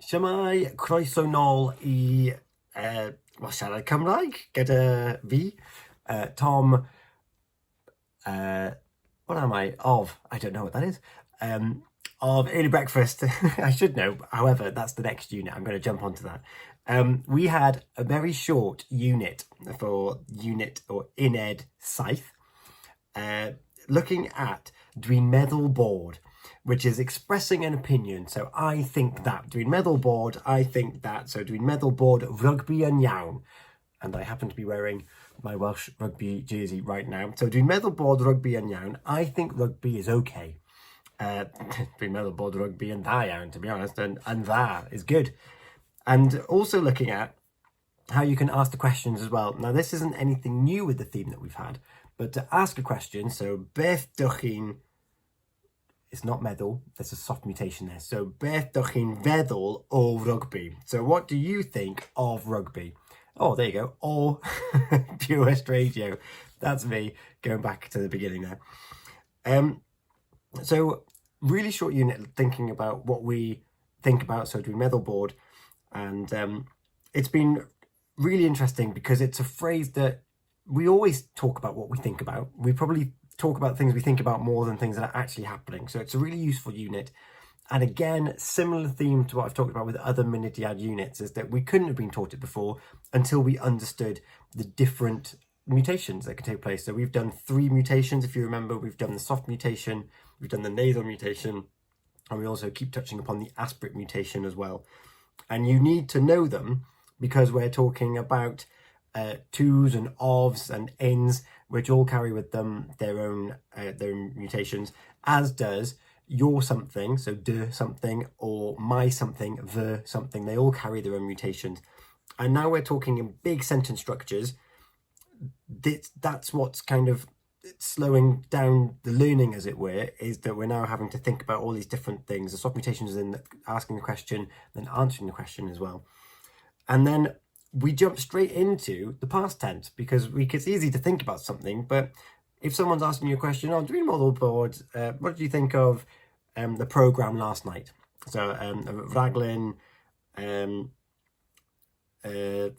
Shwmae, croeso nôl I, wel, siarad Cymraeg gyda fi, Tom, what am I? I don't know what that is, of Early Breakfast. I should know, however, that's the next unit. I'm going to jump onto that. We had a very short unit for unit or uned saith, looking at dwi'n meddwl bod, which is expressing an opinion. So I think that. Dwi'n meddwl bod, I think that. So dwi'n meddwl bod rugby yn iawn. And I happen to be wearing my Welsh rugby jersey right now. So dwi'n meddwl bod rugby yn iawn. I think rugby is okay. Dwi'n meddwl bod rugby yn dda iawn, to be honest, and dda is good. And also looking at how you can ask the questions as well. Now, this isn't anything new with the theme that we've had, but to ask a question, so beth dych chi'n, it's not meddwl, there's a soft mutation there. So beth dych chi'n feddwl o rugby? So what do you think of rugby? Oh, there you go. Or purest radio. That's me going back to the beginning there. So really short unit thinking about what we think about. So dwi'n meddwl bod, and it's been really interesting because it's a phrase that we always talk about what we think about. We probably talk about things we think about more than things that are actually happening. So it's a really useful unit. And again, similar theme to what I've talked about with other Munediad units is that we couldn't have been taught it before until we understood the different mutations that can take place. So we've done 3 mutations, if you remember. We've done the soft mutation, we've done the nasal mutation, and we also keep touching upon the aspirate mutation as well. And you need to know them because we're talking about twos and ofs and ns, which all carry with them their own mutations, as does your something, so de something, or my something, the something. They all carry their own mutations. And now we're talking in big sentence structures. That's what's kind of slowing down the learning, as it were, is that we're now having to think about all these different things. The soft mutations in asking the question, then answering the question as well. And then we jump straight into the past tense because it's easy to think about something, but if someone's asking you a question, oh, dwi'n meddwl bod, what did you think of the programme last night? So, raglen,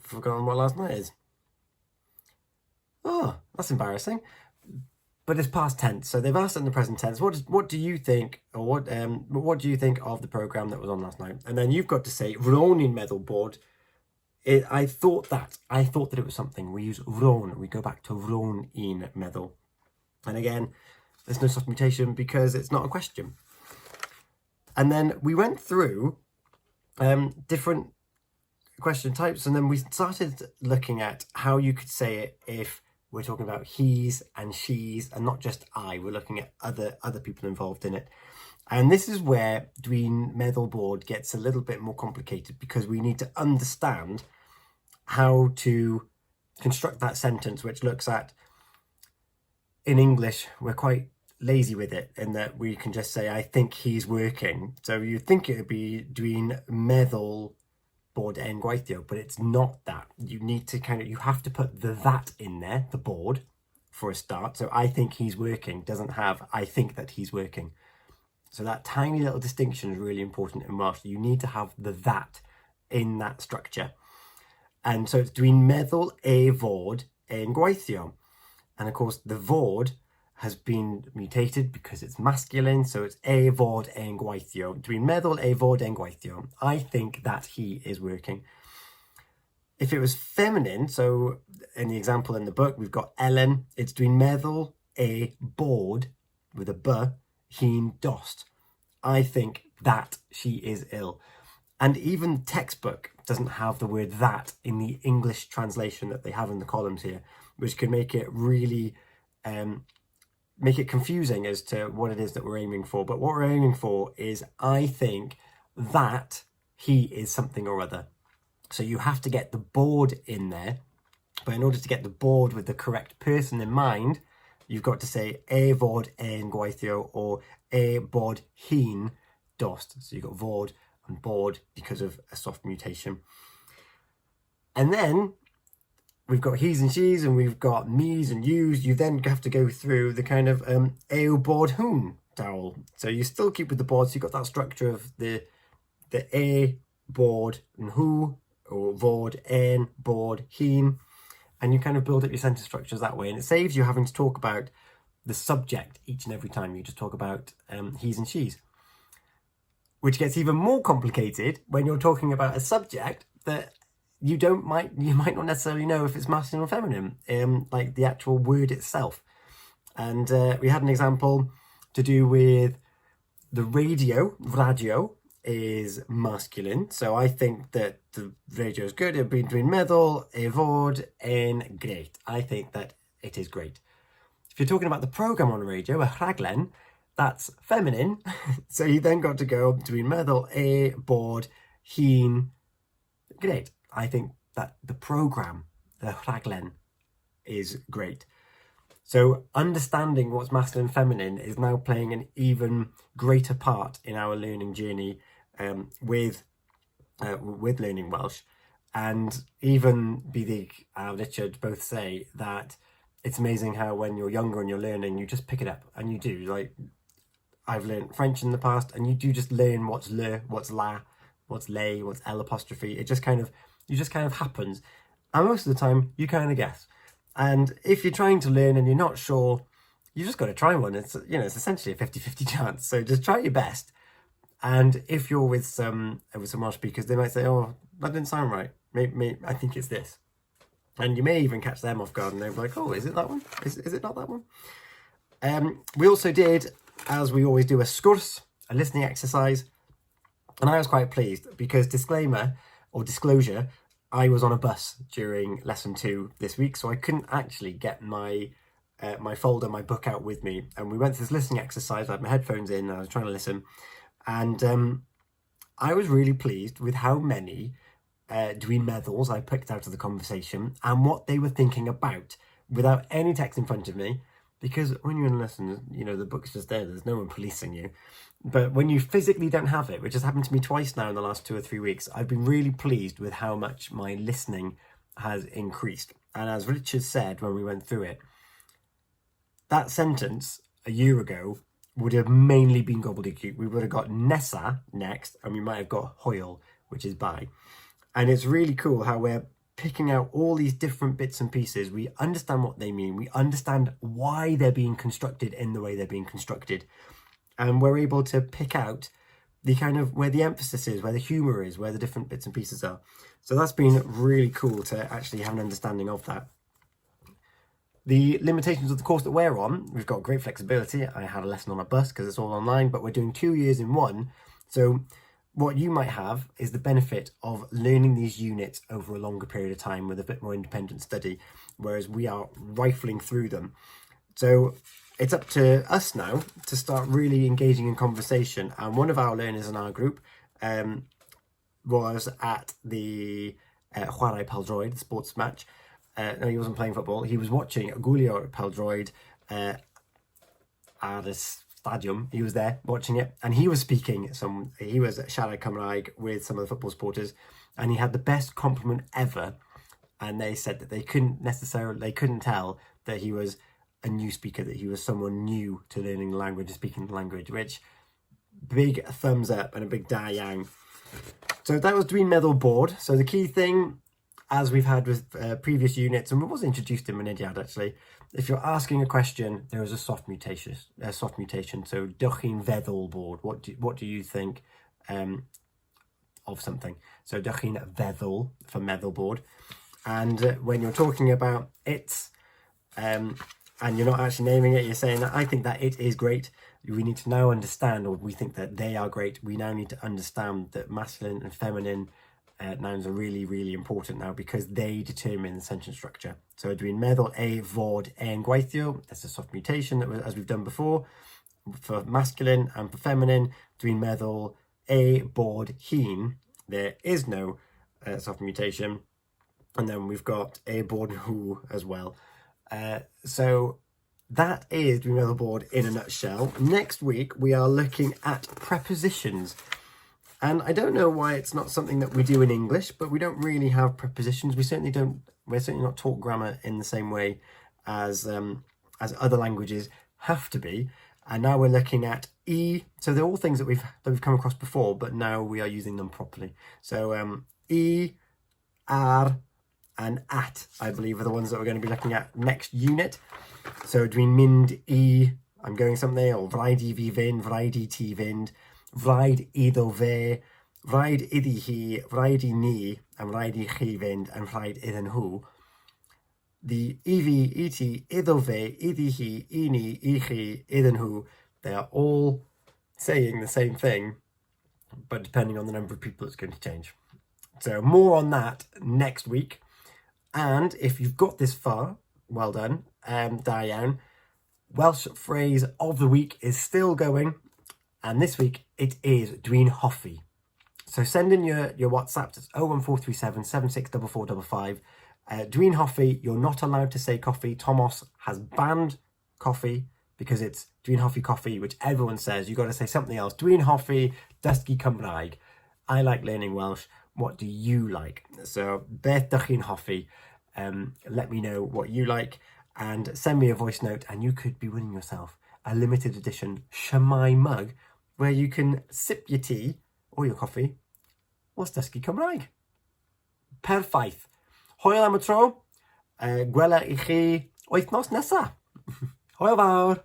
forgotten what last night is. Oh, that's embarrassing. But it's past tense, so they've asked it in the present tense. What do you think, or what do you think of the programme that was on last night? And then you've got to say, Ron i'n meddwl bod. I thought that it was something. We use ron, we go back to ron i'n meddwl. And again, there's no soft mutation because it's not a question. And then we went through different question types, and then we started looking at how you could say it if we're talking about he's and she's and not just I. We're looking at other people involved in it. And this is where dwi'n meddwl bod gets a little bit more complicated because we need to understand how to construct that sentence, which looks at, in English, we're quite lazy with it in that we can just say, I think he's working. So you think it would be dwi'n meddwl bod e'n gweithio, but it's not that. You need to you have to put the that in there, the board, for a start. So I think he's working doesn't have I think that he's working. So that tiny little distinction is really important in Welsh. You need to have the that in that structure. And so it's dwi'n meddwl e fod e'n gweithio. And of course, the fod has been mutated because it's masculine, so it's e fod e'n gweithio. Dwi'n meddwl e fod e'n gweithio. I think that he is working. If it was feminine, so in the example in the book, we've got Ellen, it's dwi'n meddwl e bod, with a b, hi'n dost. I think that she is ill. And even textbook doesn't have the word that in the English translation that they have in the columns here, which can make it really make it confusing as to what it is that we're aiming for. But what we're aiming for is, I think that he is something or other. So you have to get the board in there. But in order to get the board with the correct person in mind, you've got to say e fod e'n gweithio or e bod hi'n dost. So you've got fod and board because of a soft mutation. And then we've got he's and she's, and we've got me's and you's. You then have to go through the kind of ew bod whom dowel. So you still keep with the board, so you've got that structure of the a bod, nhw, or vod, ein, bod, hyn, and you kind of build up your sentence structures that way, and it saves you having to talk about the subject each and every time. You just talk about he's and she's, which gets even more complicated when you're talking about a subject that you might not necessarily know if it's masculine or feminine, like the actual word itself. And we had an example to do with the radio is masculine, so I think that the radio is good. It'd be between meddwl, fod, and great. I think that it is great. If you're talking about the program on the radio, a rhaglen, that's feminine. So you then got to go between meddwl, bod, hyn, great. I think that the program, the rhaglen, is great. So understanding what's masculine and feminine is now playing an even greater part in our learning journey with learning Welsh. And even Bydig and Richard both say that it's amazing how when you're younger and you're learning, you just pick it up, and you do. Like, I've learned French in the past, and you do just learn what's le, what's la, what's lay, what's L apostrophe. It just kind of happens. And most of the time, you kind of guess. And if you're trying to learn and you're not sure, you just got to try one. It's essentially a 50-50 chance. So just try your best. And if you're with some Welsh speakers, they might say, "Oh, that didn't sound right. Maybe I think it's this." And you may even catch them off guard, and they'll be like, "Oh, is it that one? Is it not that one?" We also did, as we always do, a sgwrs, a listening exercise. And I was quite pleased because, disclaimer or disclosure, I was on a bus during lesson 2 this week, so I couldn't actually get my folder, my book out with me. And we went through this listening exercise. I had my headphones in, and I was trying to listen. And I was really pleased with how many dwi'n meddwls I picked out of the conversation and what they were thinking about without any text in front of me. Because when you're in a lesson, the book's just there. There's no one policing you. But when you physically don't have it, which has happened to me twice now in the last 2 or 3 weeks, I've been really pleased with how much my listening has increased. And as Richard said when we went through it, that sentence a year ago would have mainly been gobbledygook. We would have got nesa next, and we might have got hoil, which is bye. And it's really cool how we're picking out all these different bits and pieces. We understand what they mean. We understand why they're being constructed in the way they're being constructed. And we're able to pick out the kind of where the emphasis is, where the humour is, where the different bits and pieces are. So that's been really cool to actually have an understanding of that. The limitations of the course that we're on, we've got great flexibility. I had a lesson on a bus because it's all online, but we're doing 2 years in one. So what you might have is the benefit of learning these units over a longer period of time with a bit more independent study, whereas we are rifling through them. So it's up to us now to start really engaging in conversation. And one of our learners in our group was at the Chwarae Pêl-droed, the sports match. No, he wasn't playing football. He was watching Gwylio'r Pêl-droed at the stadium. He was there watching it, and he was speaking he was at siarad Cymraeg with some of the football supporters, and he had the best compliment ever. And they said that they couldn't tell that he was a new speaker, that he was someone new to learning the language and speaking the language, which big thumbs up and a big da yang. So that was dwi'n meddwl bod. So the key thing, as we've had with previous units, and it was introduced in Mynediad actually, if you're asking a question, there is a soft mutation. So dych chi'n feddwl bod? What do you think of something? So dych chi'n feddwl for meddwl bod. And when you're talking about it, and you're not actually naming it, you're saying that I think that it is great. We need to now understand, or we think that they are great. We now need to understand that masculine and feminine nouns are really, really important now because they determine the sentence structure. So dwi'n meddwl fod ein gweithio, that's a soft mutation as we've done before for masculine, and for feminine, dwi'n meddwl bod hyn, there is no soft mutation. And then we've got bod nhw as well. So that is dwi'n meddwl bod in a nutshell. Next week, we are looking at prepositions. And I don't know why it's not something that we do in English, but we don't really have prepositions. We're certainly not taught grammar in the same way as other languages have to be. And now we're looking at E. So they're all things that we've come across before, but now we are using them properly. So E, ar, and at, I believe, are the ones that we're going to be looking at next unit. So dwi'n mynd I, I'm going somewhere, or rhaid I fi fynd, rhaid I ti fynd, rhaid iddo fe, rhaid iddi hi, rhaid I ni, and rhaid I chi fynd, and rhaid iddyn nhw. The I fi, I ti, iddo fe, iddi hi, I ni, I chi, iddyn nhw, they are all saying the same thing, but depending on the number of people, it's going to change. So more on that next week. And if you've got this far, well done, da iawn. Welsh phrase of the week is still going, and this week it is dwi'n hoffi. So send in your WhatsApp, it's 01437 764455. Dwi'n hoffi, you're not allowed to say coffee. Thomas has banned coffee because it's dwi'n hoffi coffee, which everyone says. You've got to say something else. Dwi'n hoffi dysgu Cymraeg. I like learning Welsh. What do you like? So beth dych chi'n hoffi? Let me know what you like and send me a voice note, and you could be winning yourself a limited edition Shwmae mug where you can sip your tea or your coffee whilst dysgu Cymraeg. Perffaith. Hwyl am y tro. Gwela I chi wythnos nesa. Hwyl fawr.